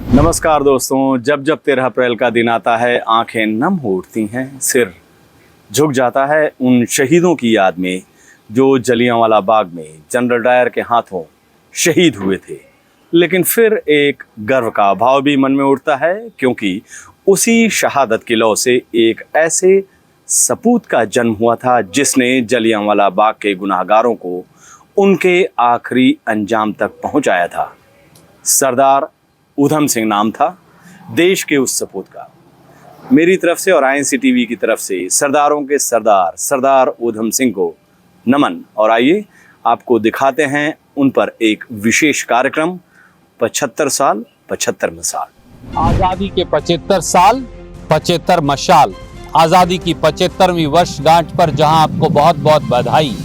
नमस्कार दोस्तों, जब जब 13 अप्रैल का दिन आता है आंखें नम हो उठती हैं, सिर झुक जाता है उन शहीदों की याद में जो जलियांवाला बाग में जनरल डायर के हाथों शहीद हुए थे। लेकिन फिर एक गर्व का भाव भी मन में उठता है, क्योंकि उसी शहादत की लौ से एक ऐसे सपूत का जन्म हुआ था जिसने जलियांवाला बाग के गुनाहगारों को उनके आखिरी अंजाम तक पहुंचाया था। सरदार ऊधम सिंह नाम था देश के उस सपूत का। मेरी तरफ से और INC टीवी की तरफ से सरदारों के सरदार सरदार ऊधम सिंह को नमन। और आइए आपको दिखाते हैं उन पर एक विशेष कार्यक्रम 75 साल 75 मशाल। आजादी के 75 साल 75 मशाल। आजादी की 75वीं वर्षगांठ पर जहां आपको बहुत बहुत बधाई।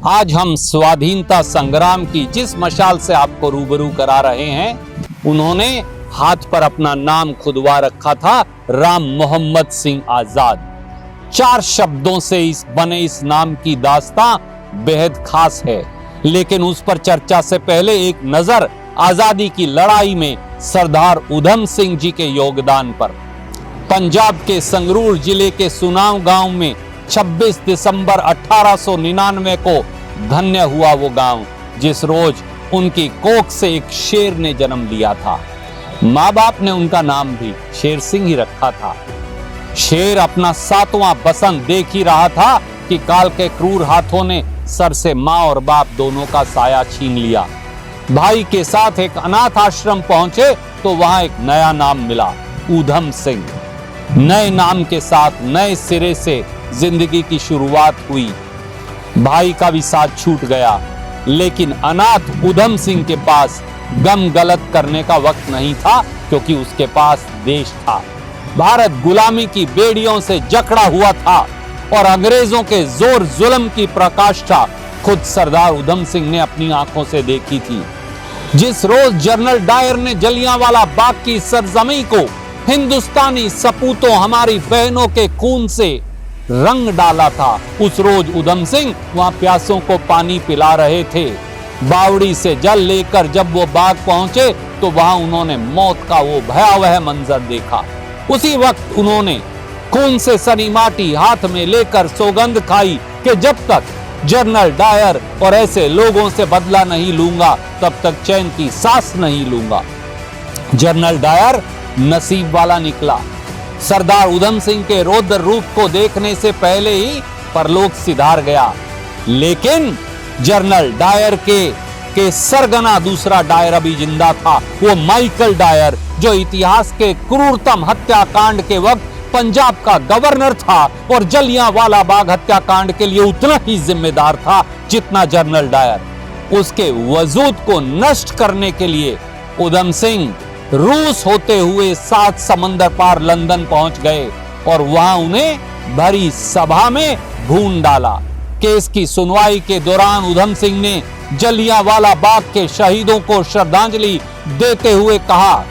आज हम स्वाधीनता संग्राम की जिस मशाल से आपको रूबरू करा रहे हैं, उन्होंने हाथ पर अपना नाम खुदवा रखा था, राम मोहम्मद सिंह आजाद। 4 शब्दों से बने इस नाम की दास्तां बेहद खास है। लेकिन उस पर चर्चा से पहले एक नजर आजादी की लड़ाई में सरदार ऊधम सिंह जी के योगदान पर। पंजाब के संगरूर जिले के सुनाव गांव में 26 दिसंबर 1899 को धन्य हुआ वो गांव जिस रोज उनकी कोख से एक शेर ने जन्म लिया था। माँ बाप ने उनका नाम भी शेर सिंह ही रखा था। शेर अपना 7वां बसंत देख ही रहा था कि काल के क्रूर हाथों ने सर से माँ और बाप दोनों का साया छीन लिया। भाई के साथ एक अनाथ आश्रम पहुंचे तो वहां एक नया नाम मिला, ऊधम सिंह। नए नाम के साथ नए सिरे से जिंदगी की शुरुआत हुई। भाई का भी साथ छूट गया, लेकिन अनाथ ऊधम सिंह के पास गम गलत करने का वक्त नहीं था, क्योंकि उसके पास देश था। भारत गुलामी की बेड़ियों से जकड़ा हुआ था और अंग्रेजों के जोर जुल्म की प्रकाष्ठा खुद सरदार ऊधम सिंह ने अपनी आंखों से देखी थी। जिस रोज जनरल डायर ने जलियांवाला बाग की सरजमी को हिंदुस्तानी सपूतों हमारी बहनों के खून से रंग डाला था, उस रोज ऊधम सिंह वहां प्यासों को पानी पिला रहे थे। बावड़ी से जल लेकर जब वो बाग पहुंचे तो वहां उन्होंने मौत का वो भयावह मंजर देखा। उसी वक्त उन्होंने खून से सनी माटी हाथ में लेकर सौगंध खाई कि जब तक जनरल डायर और ऐसे लोगों से बदला नहीं लूंगा तब तक चैन की सांस नहीं लूंगा। जनरल डायर नसीब वाला निकला। सरदार ऊधम सिंह के रौद्र रूप को देखने से पहले ही परलोक सिधार गया। लेकिन जनरल डायर के सरगना दूसरा डायर अभी जिंदा था, वो माइकल डायर, जो इतिहास के क्रूरतम हत्याकांड के वक्त पंजाब का गवर्नर था और जलियांवाला बाग हत्याकांड के लिए उतना ही जिम्मेदार था जितना जनरल डायर। उसके वजूद को नष्ट करने के लिए ऊधम सिंह रूस होते हुए 7 समंदर पार लंदन पहुंच गए और वहां उन्हें भरी सभा में भून डाला। केस की सुनवाई के दौरान ऊधम सिंह ने जलियांवाला बाग के शहीदों को श्रद्धांजलि देते हुए कहा,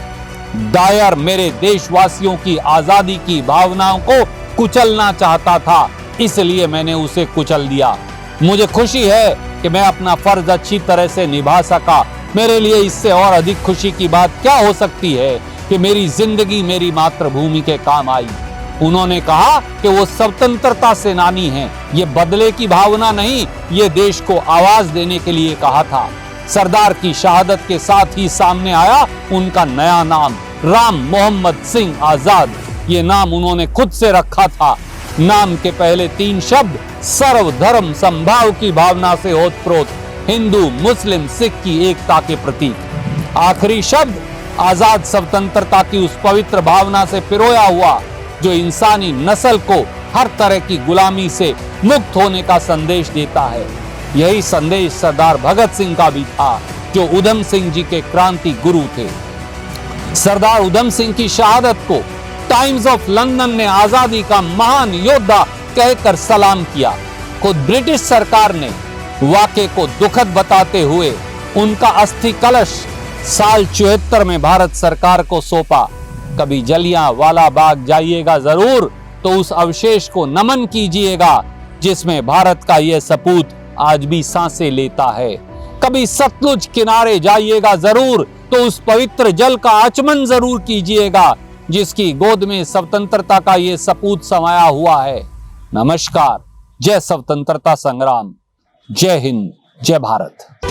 डायर मेरे देशवासियों की आजादी की भावनाओं को कुचलना चाहता था, इसलिए मैंने उसे कुचल दिया। मुझे खुशी है कि मैं अपना फर्ज अच्छी तरह से निभा सका। मेरे लिए इससे और अधिक खुशी की बात क्या हो सकती है कि मेरी जिंदगी मेरी मातृभूमि के काम आई। उन्होंने कहा कि वो स्वतंत्रता सेनानी हैं, ये बदले की भावना नहीं, ये देश को आवाज देने के लिए कहा था। सरदार की शहादत के साथ ही सामने आया उनका नया नाम, राम मोहम्मद सिंह आजाद। ये नाम उन्होंने खुद से रखा था। नाम के पहले 3 शब्द सर्वधर्म समभाव की भावना से ओतप्रोत, हिंदू मुस्लिम सिख की एकता के प्रतीक। आखिरी शब्द आजाद स्वतंत्रता की उस पवित्र भावना से पिरोया हुआ जो इंसानी नस्ल को हर तरह की गुलामी से मुक्त होने का संदेश देता है। यही संदेश सरदार भगत सिंह का भी था, जो ऊधम सिंह जी के क्रांति गुरु थे। सरदार ऊधम सिंह की शहादत को टाइम्स ऑफ लंदन ने आजादी का महान योद्धा कहकर सलाम किया। खुद ब्रिटिश सरकार ने वाकये को दुखद बताते हुए उनका अस्थि कलश साल 74 में भारत सरकार को सौंपा। कभी जलियांवाला बाग जाइएगा जरूर तो उस अवशेष को नमन कीजिएगा जिसमें भारत का यह सपूत आज भी सांसें लेता है। कभी सतलुज किनारे जाइएगा जरूर तो उस पवित्र जल का आचमन जरूर कीजिएगा जिसकी गोद में स्वतंत्रता का ये सपूत समाया हुआ है। नमस्कार। जय स्वतंत्रता संग्राम। जय हिंद। जय भारत।